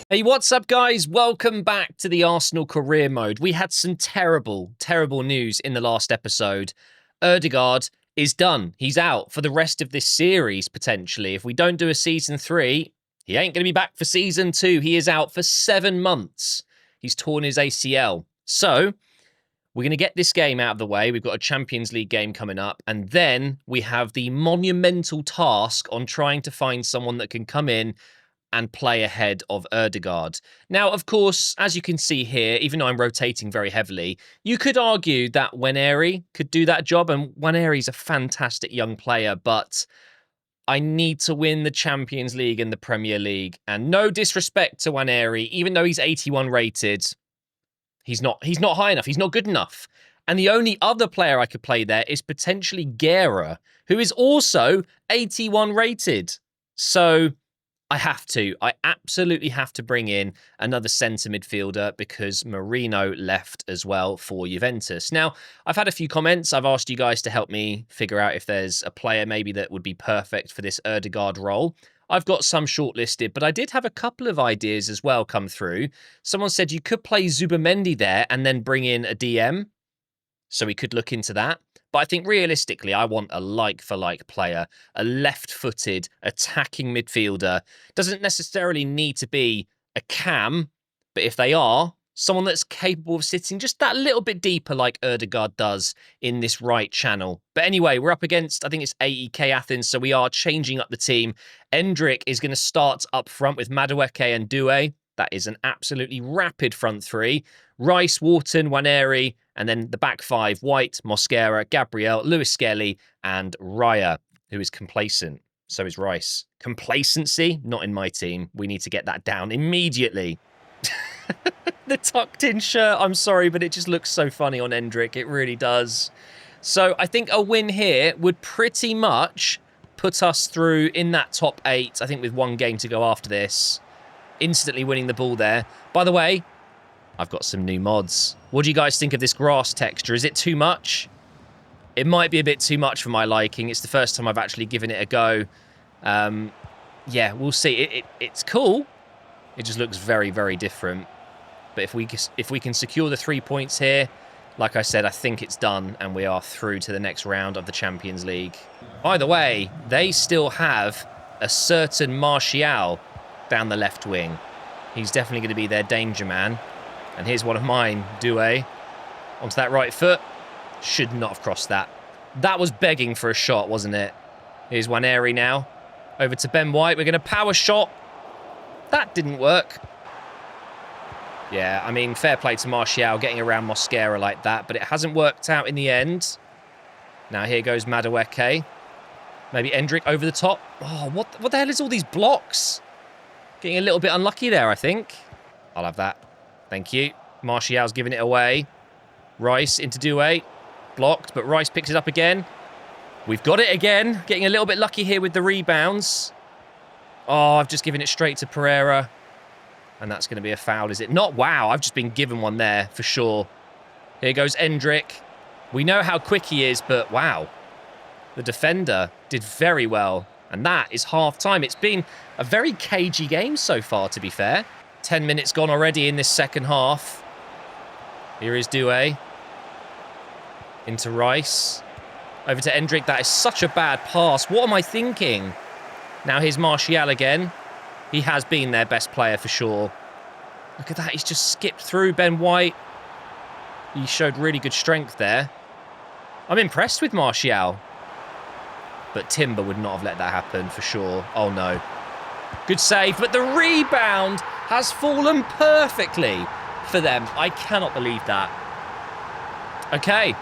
Hey, what's up, guys? Welcome back to the Arsenal Career Mode. We had some terrible, terrible news in the last episode. Ødegaard is done. He's out for the rest of this series, potentially. If we don't do a Season 3, he ain't going to be back for Season 2. He is out for 7 months. He's torn his ACL. So, we're going to get this game out of the way. We've got a Champions League game coming up. And then we have the monumental task on trying to find someone that can come in and play ahead of Ødegaard. Now, of course, as you can see here, even though I'm rotating very heavily, you could argue that Nwaneri could do that job, and Nwaneri's a fantastic young player, but I need to win the Champions League and the Premier League. And no disrespect to Nwaneri, even though he's 81 rated, he's not high enough. He's not good enough. And the only other player I could play there is potentially Guerra, who is also 81 rated. So I absolutely have to bring in another centre midfielder because Marino left as well for Juventus. Now, I've had a few comments. I've asked you guys to help me figure out if there's a player maybe that would be perfect for this Ødegaard role. I've got some shortlisted, but I did have a couple of ideas as well come through. Someone said you could play Zubimendi there and then bring in a DM. So we could look into that. But I think realistically, I want a like-for-like player, a left-footed, attacking midfielder. Doesn't necessarily need to be a cam, but if they are, someone that's capable of sitting just that little bit deeper like Ødegaard does in this right channel. But anyway, we're up against, I think it's AEK Athens, so we are changing up the team. Endrick is going to start up front with Madueke and Doué. That is an absolutely rapid front three. Rice, Wharton, Nwaneri, and then the back five, White, Mosquera, Gabriel, Lewis Skelly, and Raya, who is complacent. So is Rice. Complacency? Not in my team. We need to get that down immediately. The tucked-in shirt, I'm sorry, but it just looks so funny on Endrick. It really does. So I think a win here would pretty much put us through in that top 8, I think with one game to go after this. Instantly winning the ball there. By the way, I've got some new mods. What do you guys think of this grass texture? Is it too much? It might be a bit too much for my liking. It's the first time I've actually given it a go. Yeah, we'll see. It's cool. It just looks very, very different. But if we can secure the 3 points here, like I said, I think it's done and we are through to the next round of the Champions League. By the way, they still have a certain Martial down the left wing. He's definitely going to be their danger man. And here's one of mine, Doué, onto that right foot. Should not have crossed that. That was begging for a shot, wasn't it? Here's Nwaneri now. Over to Ben White. We're going to power shot. That didn't work. Yeah, I mean, fair play to Martial getting around Mosquera like that, but it hasn't worked out in the end. Now here goes Madueke. Maybe Endrick over the top. Oh, what the hell is all these blocks? Getting a little bit unlucky there, I think. I'll have that. Thank you. Martial's giving it away. Rice into Doué. Blocked, but Rice picks it up again. We've got it again. Getting a little bit lucky here with the rebounds. Oh, I've just given it straight to Pereira. And that's going to be a foul, is it? Not. Wow, I've just been given one there for sure. Here goes Endrick. We know how quick he is, but wow. The defender did very well. And that is half-time. It's been a very cagey game so far, to be fair. 10 minutes gone already in this second half. Here is Doué. Into Rice. Over to Endrick. That is such a bad pass. What am I thinking? Now here's Martial again. He has been their best player for sure. Look at that. He's just skipped through Ben White. He showed really good strength there. I'm impressed with Martial. But Timber would not have let that happen for sure. Oh no. Good save, but the rebound has fallen perfectly for them. I cannot believe that. Okay,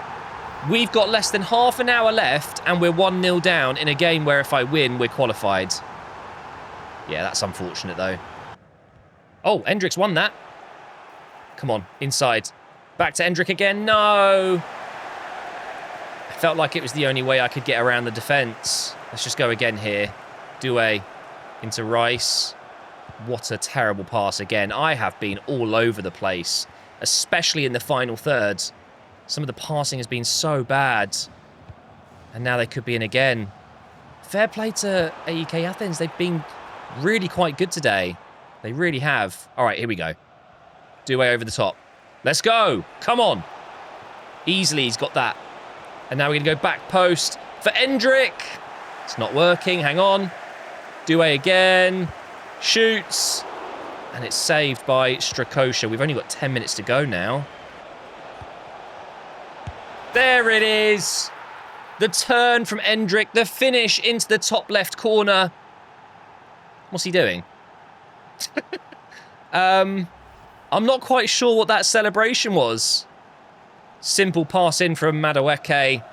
we've got less than half an hour left and we're 1-0 down in a game where if I win, we're qualified. Yeah, that's unfortunate though. Oh, Endrick's won that. Come on, inside. Back to Endrick again. No! I felt like it was the only way I could get around the defence. Let's just go again here. Doué into Rice. What a terrible pass again. I have been all over the place, especially in the final third. Some of the passing has been so bad. And now they could be in again. Fair play to AEK Athens. They've been really quite good today. They really have. All right, here we go. Due over the top. Let's go. Come on. Easily, he's got that. And now we're going to go back post for Endrick. It's not working. Hang on. Due again. Shoots. And it's saved by Strakosha. We've only got 10 minutes to go now. There it is. The turn from Endrick. The finish into the top left corner. What's he doing? I'm not quite sure what that celebration was. Simple pass in from Madueke.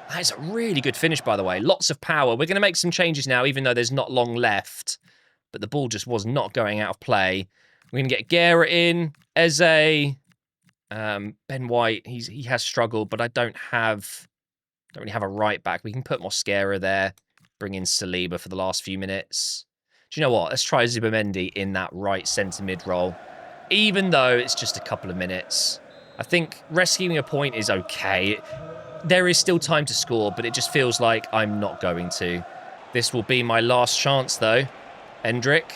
That's a really good finish, by the way. Lots of power. We're going to make some changes now, even though there's not long left. But the ball just was not going out of play. We're going to get Guerra in. Eze. Ben White, he has struggled, but I don't really have a right back. We can put Mosquera there. Bring in Saliba for the last few minutes. Do you know what? Let's try Zubamendi in that right centre mid role. Even though it's just a couple of minutes. I think rescuing a point is okay. There is still time to score, but it just feels like I'm not going to. This will be my last chance, though. Endrick.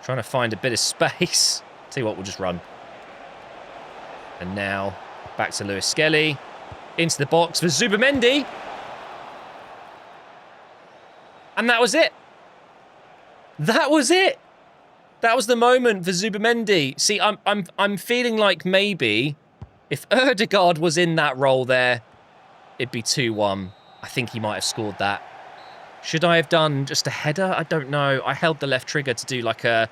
Trying to find a bit of space. Tell you what, we'll just run. And now, back to Lewis Skelly. Into the box for Zubamendi. And that was it. That was it. That was the moment for Zubamendi. See, I'm feeling like maybe if Ødegaard was in that role there, it'd be 2-1. I think he might have scored that. Should I have done just a header? I don't know. I held the left trigger to do like a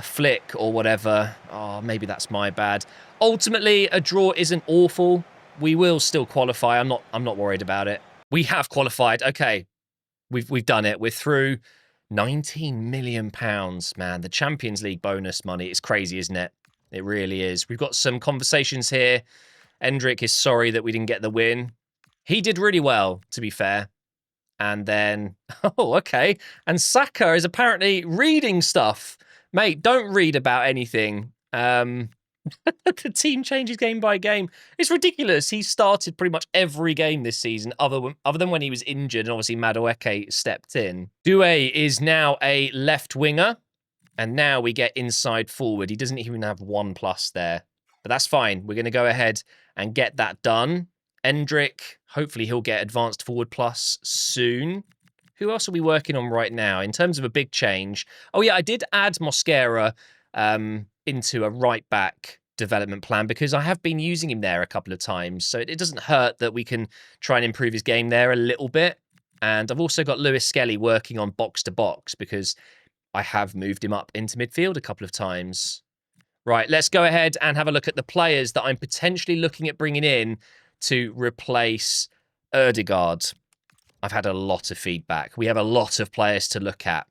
flick or whatever. Oh, maybe that's my bad. Ultimately, a draw isn't awful. We will still qualify. I'm not worried about it. We have qualified. Okay. We've done it. We're through. £19 million, man. The Champions League bonus money is crazy, isn't it? It really is. We've got some conversations here. Endrick is sorry that we didn't get the win. He did really well, to be fair. And then, oh, okay. And Saka is apparently reading stuff. Mate, don't read about anything. The team changes game by game. It's ridiculous. He started pretty much every game this season, other than when he was injured, and obviously Madueke stepped in. Due is now a left winger, and now we get inside forward. He doesn't even have 1+ there, but that's fine. We're going to go ahead and get that done. Endrick, hopefully he'll get advanced forward plus soon. Who else are we working on right now in terms of a big change? Oh yeah, I did add Mosquera into a right back development plan because I have been using him there a couple of times. So it doesn't hurt that we can try and improve his game there a little bit. And I've also got Lewis Skelly working on box to box because I have moved him up into midfield a couple of times. Right, let's go ahead and have a look at the players that I'm potentially looking at bringing in to replace Ødegaard. I've had a lot of feedback. We have a lot of players to look at.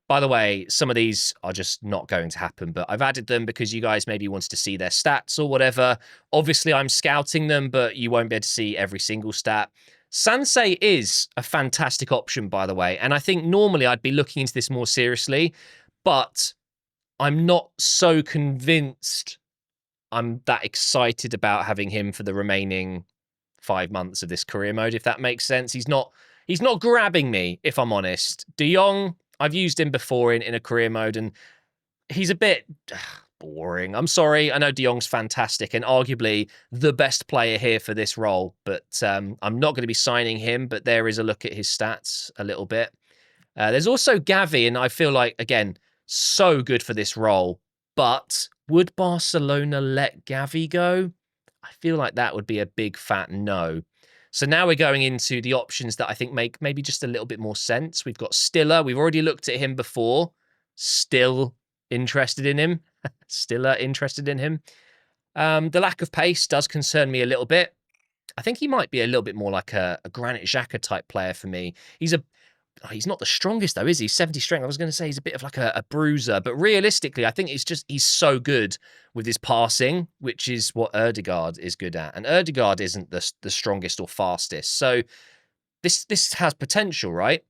By the way, some of these are just not going to happen, but I've added them because you guys maybe wanted to see their stats or whatever. Obviously, I'm scouting them, but you won't be able to see every single stat. Sansei is a fantastic option, by the way, and I think normally I'd be looking into this more seriously, but I'm not so convinced I'm that excited about having him for the remaining 5 months of this career mode, if that makes sense. He's not grabbing me, if I'm honest. De Jong, I've used him before in a career mode, and he's a bit boring. I'm sorry. I know De Jong's fantastic and arguably the best player here for this role, but I'm not going to be signing him, but there is a look at his stats a little bit. There's also Gavi, and I feel like, again, so good for this role, but would Barcelona let Gavi go? I feel like that would be a big fat no. So now we're going into the options that I think make maybe just a little bit more sense. We've got Stiller. We've already looked at him before. Still interested in him. Stiller interested in him. The lack of pace does concern me a little bit. I think he might be a little bit more like a Granit Xhaka type player for me. He's not the strongest though, is he? 70 strength. I was going to say he's a bit of like a bruiser, but realistically, I think he's so good with his passing, which is what Ødegaard is good at. And Ødegaard isn't the strongest or fastest. So this has potential, right?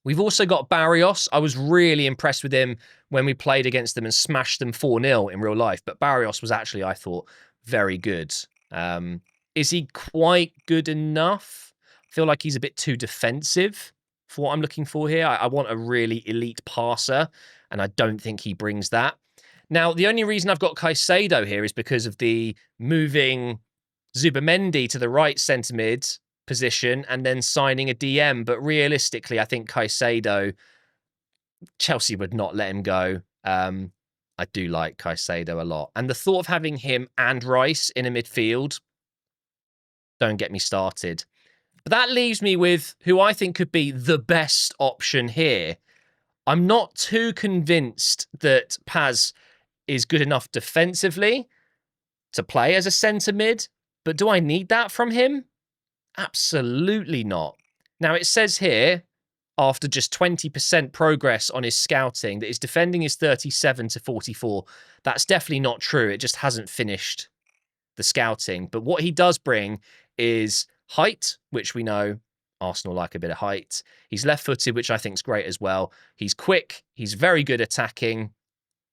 We've also got Barrios. I was really impressed with him when we played against them and smashed them 4-0 in real life. But Barrios was actually, I thought, very good. Is he quite good enough? feel like he's a bit too defensive for what I'm looking for here. I want a really elite passer, and I don't think he brings that. Now, the only reason I've got Caicedo here is because of the moving Zubimendi to the right centre mid position and then signing a DM. But realistically, I think Caicedo, Chelsea would not let him go. I do like Caicedo a lot. And the thought of having him and Rice in a midfield, don't get me started. But that leaves me with who I think could be the best option here. I'm not too convinced that Paz is good enough defensively to play as a centre mid, but do I need that from him? Absolutely not. Now, it says here, after just 20% progress on his scouting, that his defending is 37 to 44. That's definitely not true. It just hasn't finished the scouting. But what he does bring is height, which we know Arsenal like a bit of height. He's left-footed, which I think is great as well. He's quick. He's very good attacking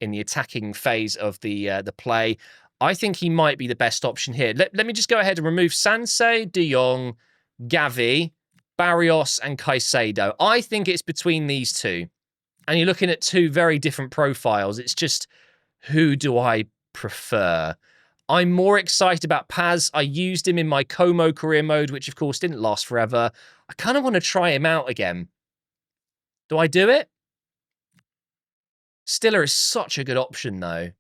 in the attacking phase of the play. I think he might be the best option here. Let me just go ahead and remove Sanse, De Jong, Gavi, Barrios, and Caicedo. I think it's between these two. And you're looking at two very different profiles. It's just, who do I prefer? I'm more excited about Paz. I used him in my Como career mode, which of course didn't last forever. I kind of want to try him out again. Do I do it? Stiller is such a good option, though.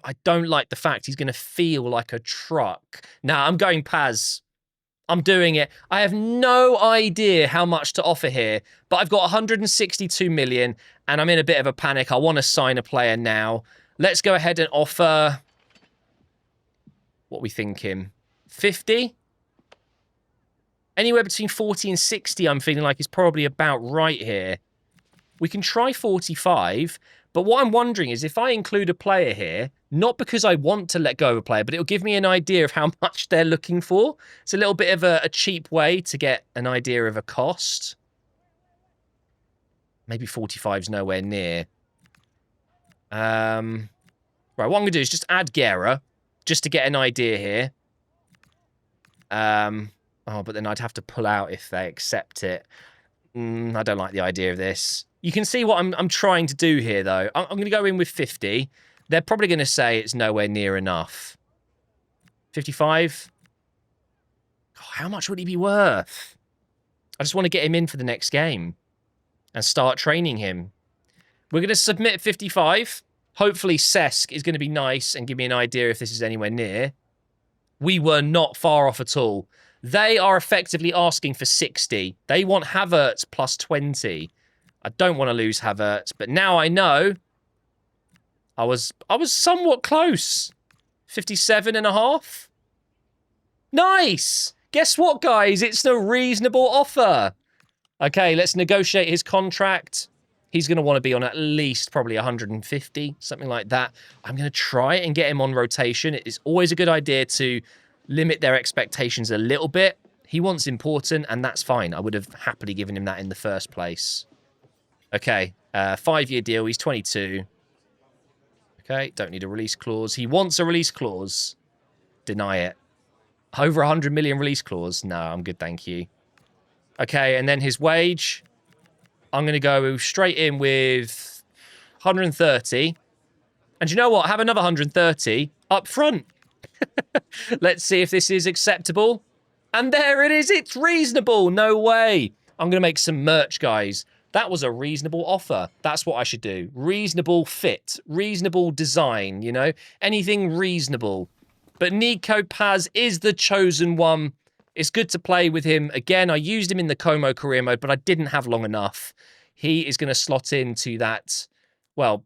I don't like the fact he's going to feel like a truck. Nah, I'm going Paz. I'm doing it. I have no idea how much to offer here, but I've got 162 million and I'm in a bit of a panic. I want to sign a player now. Let's go ahead and offer... What are we thinking? 50? Anywhere between 40 and 60, I'm feeling like is probably about right here. We can try 45, but what I'm wondering is if I include a player here, not because I want to let go of a player, but it'll give me an idea of how much they're looking for. It's a little bit of a cheap way to get an idea of a cost. Maybe 45 is nowhere near. Right, what I'm going to do is just add Guerra, just to get an idea here. Oh, but then I'd have to pull out if they accept it. I don't like the idea of this. You can see what I'm trying to do here, though. I'm going to go in with 50. They're probably going to say it's nowhere near enough. 55? Oh, how much would he be worth? I just want to get him in for the next game and start training him. We're going to submit 55. Hopefully Cesc is going to be nice and give me an idea if this is anywhere near. We were not far off at all. They are effectively asking for 60. They want Havertz plus 20. I don't want to lose Havertz, but now I know I was somewhat close. 57.5. Nice. Guess what, guys? It's a reasonable offer. Okay, let's negotiate his contract. He's going to want to be on at least probably 150, something like that. I'm going to try and get him on rotation. It is always a good idea to limit their expectations a little bit. He wants important, and that's fine. I would have happily given him that in the first place. Okay, 5-year deal. He's 22. Okay, don't need a release clause. He wants a release clause. Deny it. Over 100 million release clause. No, I'm good, thank you. Okay, and then his wage. I'm going to go straight in with 130. And you know what? Have another 130 up front. Let's see if this is acceptable. And there it is. It's reasonable. No way. I'm going to make some merch, guys. That was a reasonable offer. That's what I should do. Reasonable fit. Reasonable design, you know? Anything reasonable. But Nico Paz is the chosen one. It's good to play with him. Again, I used him in the Como career mode, but I didn't have long enough. He is going to slot into that, well,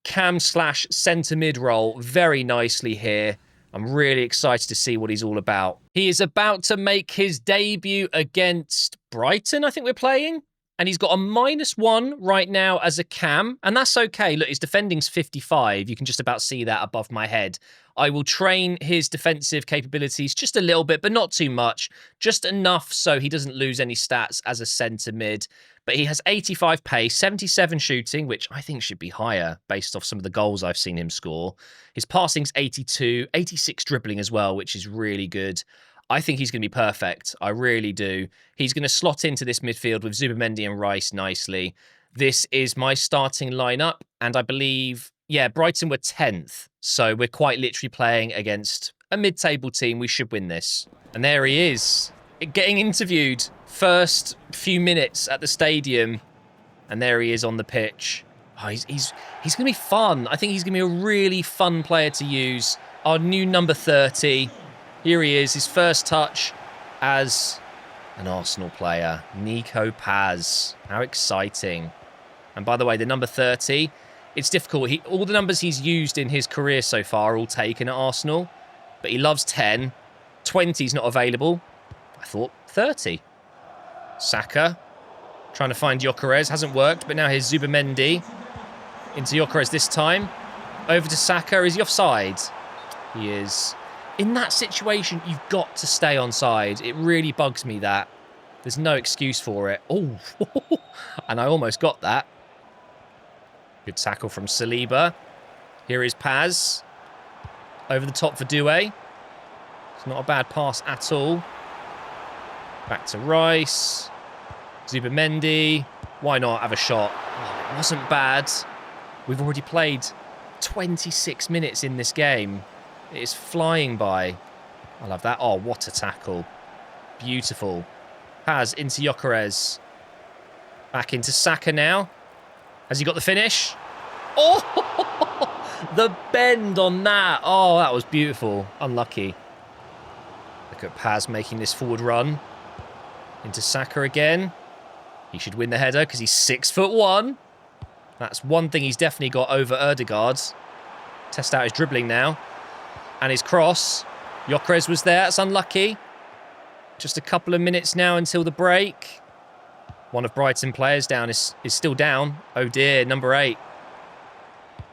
cam/centre mid role very nicely here. I'm really excited to see what he's all about. He is about to make his debut against Brighton, I think we're playing. And he's got a -1 right now as a cam. And that's okay. Look, his defending's 55. You can just about see that above my head. I will train his defensive capabilities just a little bit, but not too much. Just enough so he doesn't lose any stats as a centre mid. But he has 85 pace, 77 shooting, which I think should be higher based off some of the goals I've seen him score. His passing's 82, 86 dribbling as well, which is really good. I think he's going to be perfect. I really do. He's going to slot into this midfield with Zubimendi and Rice nicely. This is my starting lineup, and I believe, yeah, Brighton were 10th. So we're quite literally playing against a mid-table team. We should win this. And there he is, getting interviewed. First few minutes at the stadium, and there he is on the pitch. Oh, he's going to be fun. I think he's going to be a really fun player to use. Our new number 30. Here he is, his first touch as an Arsenal player. Nico Paz. How exciting. And by the way, the number 30, it's difficult. All the numbers he's used in his career so far are all taken at Arsenal. But he loves 10. 20's not available. I thought 30. Saka. Trying to find Gyökeres. Hasn't worked, but now here's Zubimendi. Into Gyökeres this time. Over to Saka. Is he offside? He is. In that situation, you've got to stay onside. It really bugs me that. There's no excuse for it. Oh, and I almost got that. Good tackle from Saliba. Here is Paz. Over the top for Doué. It's not a bad pass at all. Back to Rice. Zubimendi. Why not have a shot? Oh, it wasn't bad. We've already played 26 minutes in this game. It is flying by. I love that. Oh, what a tackle. Beautiful. Paz into Gyökeres. Back into Saka now. Has he got the finish? Oh, the bend on that. Oh, that was beautiful. Unlucky. Look at Paz making this forward run. Into Saka again. He should win the header because he's 6'1". That's one thing he's definitely got over Ødegaard. Test out his dribbling now. And his cross. Gyökeres was there. That's unlucky. Just a couple of minutes now until the break. One of Brighton players down is still down. Oh dear, number 8.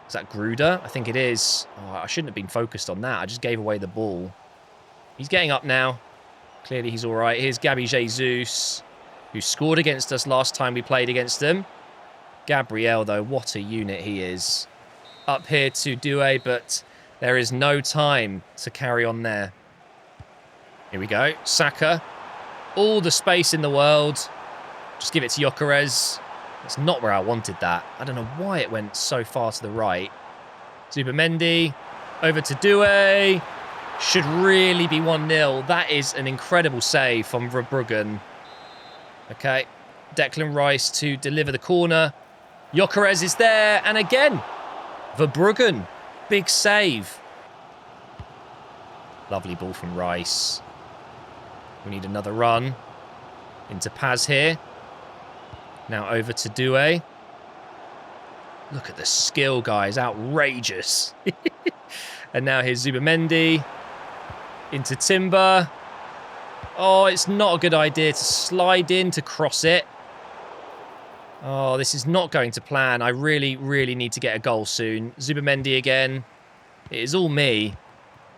Is that Gruder? I think it is. Oh, I shouldn't have been focused on that. I just gave away the ball. He's getting up now. Clearly he's all right. Here's Gabby Jesus, who scored against us last time we played against them. Gabriel, though, what a unit he is. Up here to Doué, but there is no time to carry on there. Here we go. Saka. All the space in the world. Just give it to Gyökeres. That's not where I wanted that. I don't know why it went so far to the right. Zubimendi. Over to Doué. Should really be 1-0. That is an incredible save from Verbruggen. Okay. Declan Rice to deliver the corner. Gyökeres is there. And again, Verbruggen. Big save. Lovely ball from Rice. We need another run. Into Paz here. Now over to Doué. Look at the skill, guys. Outrageous. And now here's Zubimendi. Into Timber. Oh, it's not a good idea to slide in to cross it. Oh, this is not going to plan. I really, really need to get a goal soon. Zubimendi again. It is all me.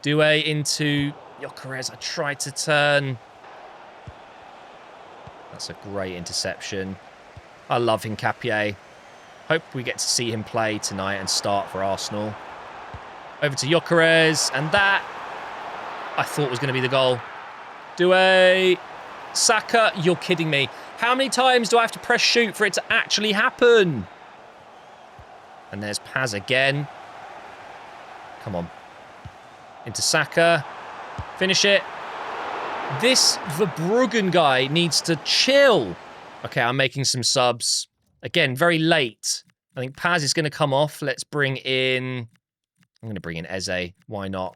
Doué into Gyökeres. I tried to turn. That's a great interception. I love Hincapié. Hope we get to see him play tonight and start for Arsenal. Over to Gyökeres. And that, I thought was going to be the goal. Doué. Saka. You're kidding me. How many times do I have to press shoot for it to actually happen? And there's Paz again. Come on. Into Saka. Finish it. This Verbruggen guy needs to chill. Okay, I'm making some subs. Again, very late. I think Paz is going to come off. Let's bring in... I'm going to bring in Eze. Why not?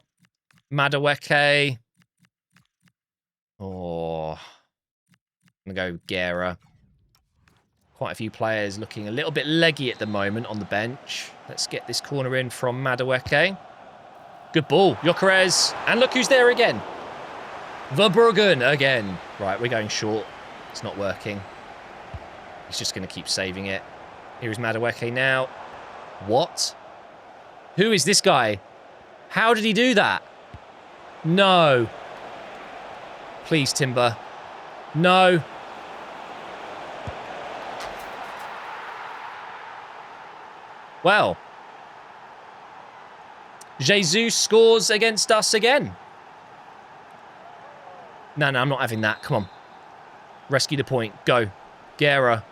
Madueke. Oh... I'm going to go Guerra. Quite a few players looking a little bit leggy at the moment on the bench. Let's get this corner in from Madueke. Good ball. Gyökeres. And look who's there again. Verbruggen again. Right, we're going short. It's not working. He's just going to keep saving it. Here is Madueke now. What? Who is this guy? How did he do that? No. Please, Timber. No. Well, Jesus scores against us again. No, I'm not having that. Come on. Rescue the point. Go. Guerra.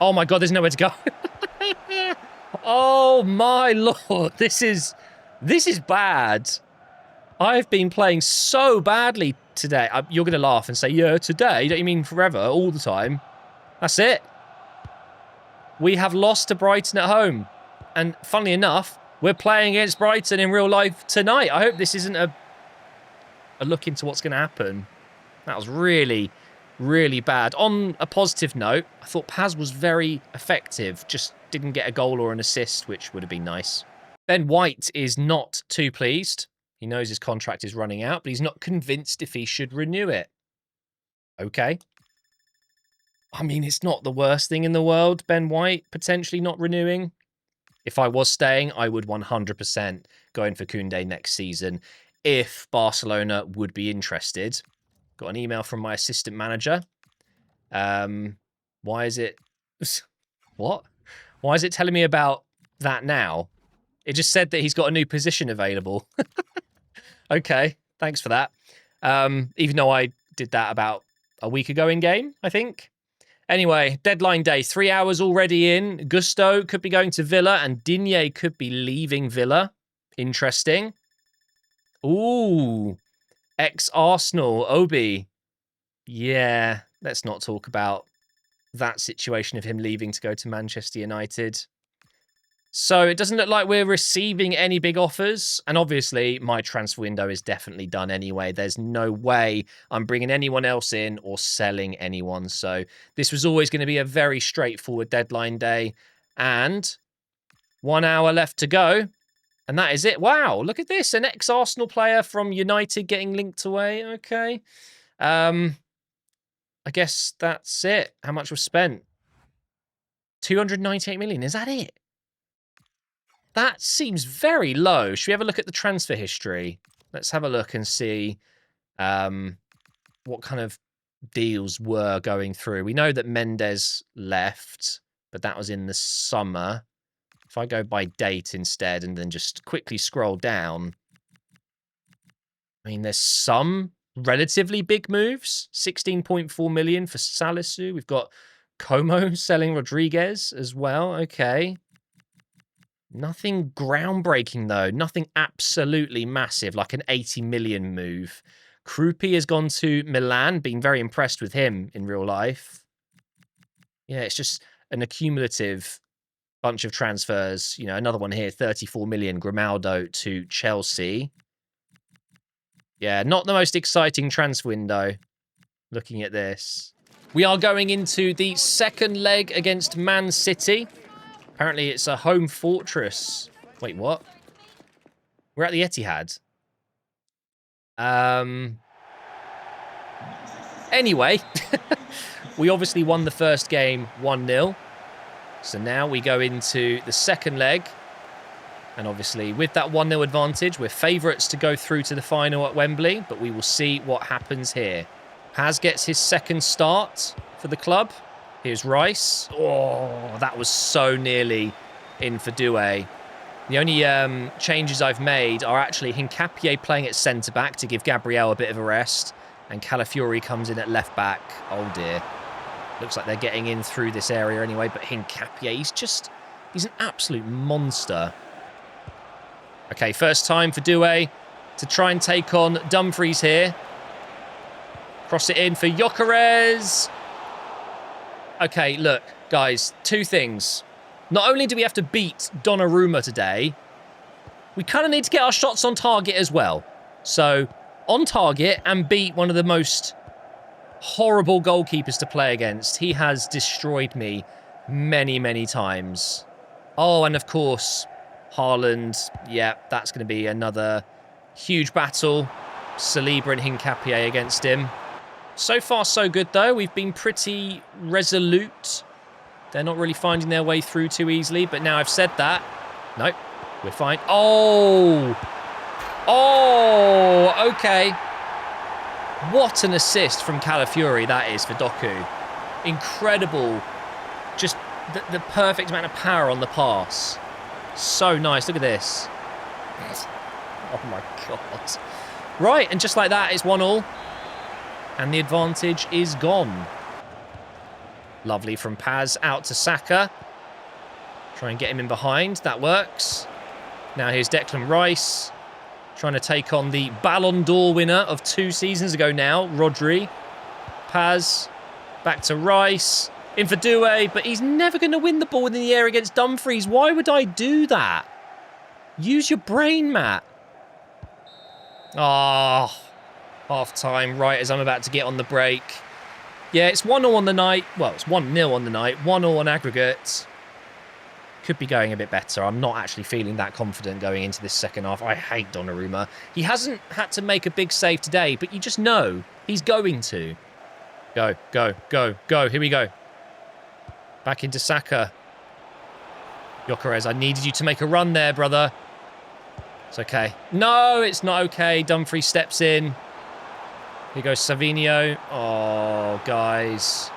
Oh my God, there's nowhere to go. Oh my Lord. This is bad. I've been playing so badly today. You're going to laugh and say, yeah, today? Don't you mean forever? All the time? That's it. We have lost to Brighton at home. And funnily enough, we're playing against Brighton in real life tonight. I hope this isn't a look into what's going to happen. That was really, really bad. On a positive note, I thought Paz was very effective. Just didn't get a goal or an assist, which would have been nice. Ben White is not too pleased. He knows his contract is running out, but he's not convinced if he should renew it. Okay. I mean, it's not the worst thing in the world, Ben White potentially not renewing. If I was staying, I would 100% go in for Koundé next season if Barcelona would be interested. Got an email from my assistant manager. Why is it... What? Why is it telling me about that now? It just said that he's got a new position available. Okay, thanks for that. Even though I did that about a week ago in game, I think. Anyway, deadline day, 3 hours already in. Gusto could be going to Villa and Digne could be leaving Villa. Interesting. Ooh, ex-Arsenal, Obi. Yeah, let's not talk about that situation of him leaving to go to Manchester United. So it doesn't look like we're receiving any big offers. And obviously, my transfer window is definitely done anyway. There's no way I'm bringing anyone else in or selling anyone. So this was always going to be a very straightforward deadline day. And 1 hour left to go. And that is it. Wow, look at this. An ex-Arsenal player from United getting linked away. Okay. I guess that's it. How much was spent? 298 million. Is that it? That seems very low. Should we have a look at the transfer history? Let's have a look and see what kind of deals were going through. We know that Mendes left, but that was in the summer. If I go by date instead and then just quickly scroll down, I mean, there's some relatively big moves. 16.4 million for Salisu. We've got Como selling Rodriguez as well. Okay. Nothing groundbreaking, though. Nothing absolutely massive, like an 80 million move. Krupi has gone to Milan, been very impressed with him in real life. Yeah, it's just an accumulative bunch of transfers. You know, another one here, 34 million, Grimaldo to Chelsea. Yeah, not the most exciting transfer window, looking at this. We are going into the second leg against Man City. Apparently, it's a home fortress. Wait, what? We're at the Etihad. Anyway, we obviously won the first game 1-0. So now we go into the second leg. And obviously, with that 1-0 advantage, we're favourites to go through to the final at Wembley. But we will see what happens here. Paz gets his second start for the club. Here's Rice. Oh, that was so nearly in for Doué. The only changes I've made are actually Hincapié playing at centre-back to give Gabriel a bit of a rest. And Calafiori comes in at left-back. Oh, dear. Looks like they're getting in through this area anyway. But Hincapié, he's an absolute monster. Okay, first time for Doué to try and take on Dumfries here. Cross it in for Gyökeres. Okay, look, guys, two things. Not only do we have to beat Donnarumma today, we kind of need to get our shots on target as well. So, on target and beat one of the most horrible goalkeepers to play against. He has destroyed me many, many times. Oh, and of course, Haaland. Yeah, that's going to be another huge battle. Saliba and Hincapié against him. So far, so good, though. We've been pretty resolute. They're not really finding their way through too easily. But now I've said that. Nope, we're fine. Oh! Oh, okay. What an assist from Calafiori that is for Doku. Incredible. Just the perfect amount of power on the pass. So nice. Look at this. Oh, my God. Right, and just like that, it's 1-1. And the advantage is gone. Lovely from Paz out to Saka. Try and get him in behind. That works. Now here's Declan Rice. Trying to take on the Ballon d'Or winner of 2 seasons ago now, Rodri. Paz. Back to Rice. In for Doué, but he's never going to win the ball in the air against Dumfries. Why would I do that? Use your brain, Matt. Ah, half-time, right as I'm about to get on the break. Yeah, it's 1-0 on the night. Well, it's 1-0 on the night. 1-0 on aggregate. Could be going a bit better. I'm not actually feeling that confident going into this second half. I hate Donnarumma. He hasn't had to make a big save today, but you just know he's going to. Go, go, go, go. Here we go. Back into Saka. Gyökeres, I needed you to make a run there, brother. It's okay. No, it's not okay. Dumfries steps in. Here goes Savinho. Oh, guys.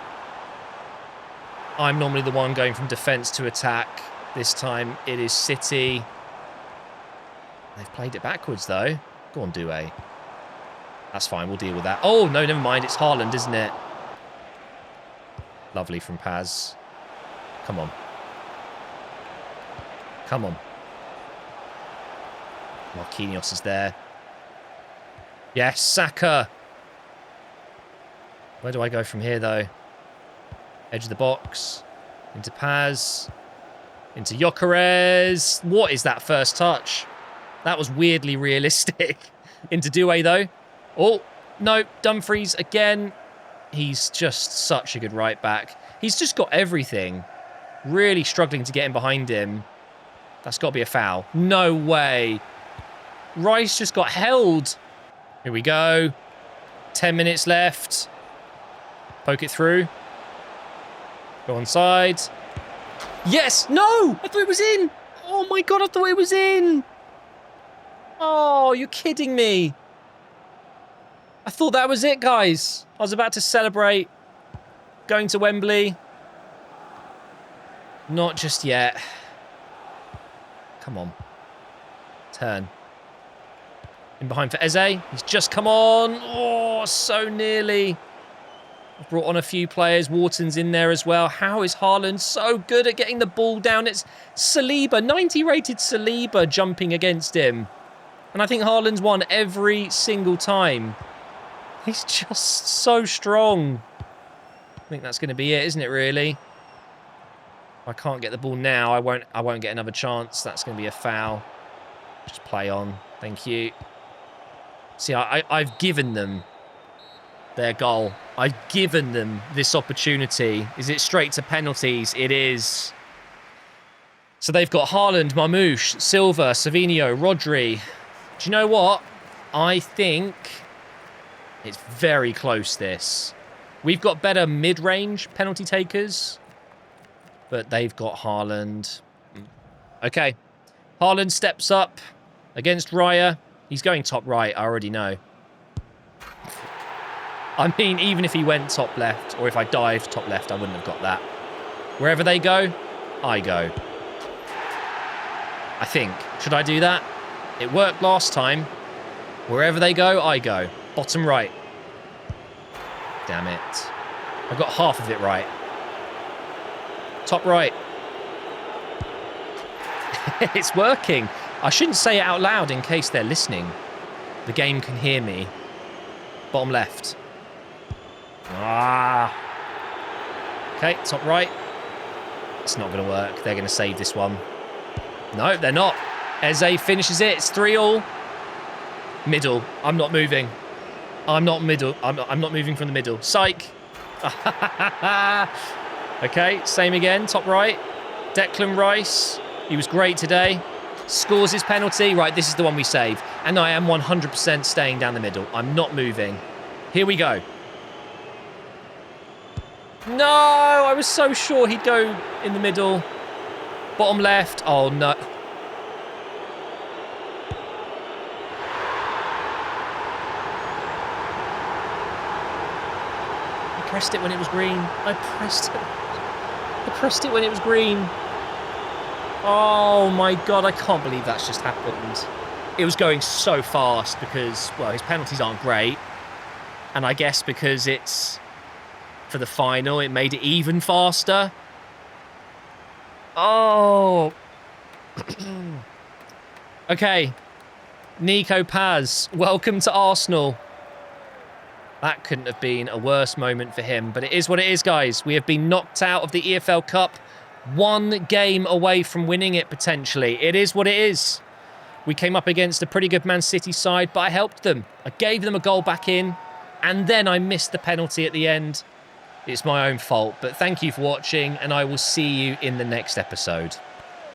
I'm normally the one going from defence to attack. This time it is City. They've played it backwards, though. Go on, Doué. That's fine. We'll deal with that. Oh, no, never mind. It's Haaland, isn't it? Lovely from Paz. Come on. Come on. Marquinhos is there. Yes, Saka. Where do I go from here, though? Edge of the box. Into Paz. Into Gyökeres. What is that first touch? That was weirdly realistic. Into Doué, though. Oh, no. Dumfries again. He's just such a good right back. He's just got everything. Really struggling to get in behind him. That's got to be a foul. No way. Rice just got held. Here we go. 10 minutes left. Poke it through. Go onside. Yes! No! I thought it was in! Oh my god, I thought it was in! Oh, you're kidding me. I thought that was it, guys. I was about to celebrate going to Wembley. Not just yet. Come on. Turn. In behind for Eze. He's just come on. Oh, so nearly. I've brought on a few players. Wharton's in there as well. How is Haaland so good at getting the ball down? It's Saliba, 90 rated Saliba jumping against him. And I think Haaland's won every single time. He's just so strong. I think that's going to be it, isn't it, really? If I can't get the ball now, I won't get another chance. That's going to be a foul. Just play on. Thank you. See, I've given them their goal. I've given them this opportunity. Is it straight to penalties? It is. So they've got Haaland, Marmoush, Silva, Savinho, Rodri. Do you know what? I think it's very close, this. We've got better mid-range penalty takers, but they've got Haaland. Okay. Haaland steps up against Raya. He's going top right, I already know. I mean, even if he went top left, or if I dived top left, I wouldn't have got that. Wherever they go, I go. I think. Should I do that? It worked last time. Wherever they go, I go. Bottom right. Damn it. I got half of it right. Top right. It's working. I shouldn't say it out loud in case they're listening. The game can hear me. Bottom left. Ah. Okay, top right. It's not going to work. They're going to save this one. No, they're not. Eze finishes it. It's 3-3. Middle. I'm not moving. I'm not middle. I'm not moving from the middle. Psych. Okay, same again. Top right. Declan Rice. He was great today. Scores his penalty. Right, this is the one we save. And I am 100% staying down the middle. I'm not moving. Here we go. No, I was so sure he'd go in the middle. Bottom left. Oh, no. I pressed it when it was green. I pressed it when it was green. Oh my god, I can't believe that's just happened. It was going so fast because, well, his penalties aren't great. And I guess because it's for the final, it made it even faster. Oh. Okay. Nico Paz, welcome to Arsenal. That couldn't have been a worse moment for him, but it is what it is, guys. We have been knocked out of the EFL Cup, 1 game away from winning it, potentially. It is what it is. We came up against a pretty good Man City side, but I helped them. I gave them a goal back in, and then I missed the penalty at the end. It's my own fault, but thank you for watching, and I will see you in the next episode.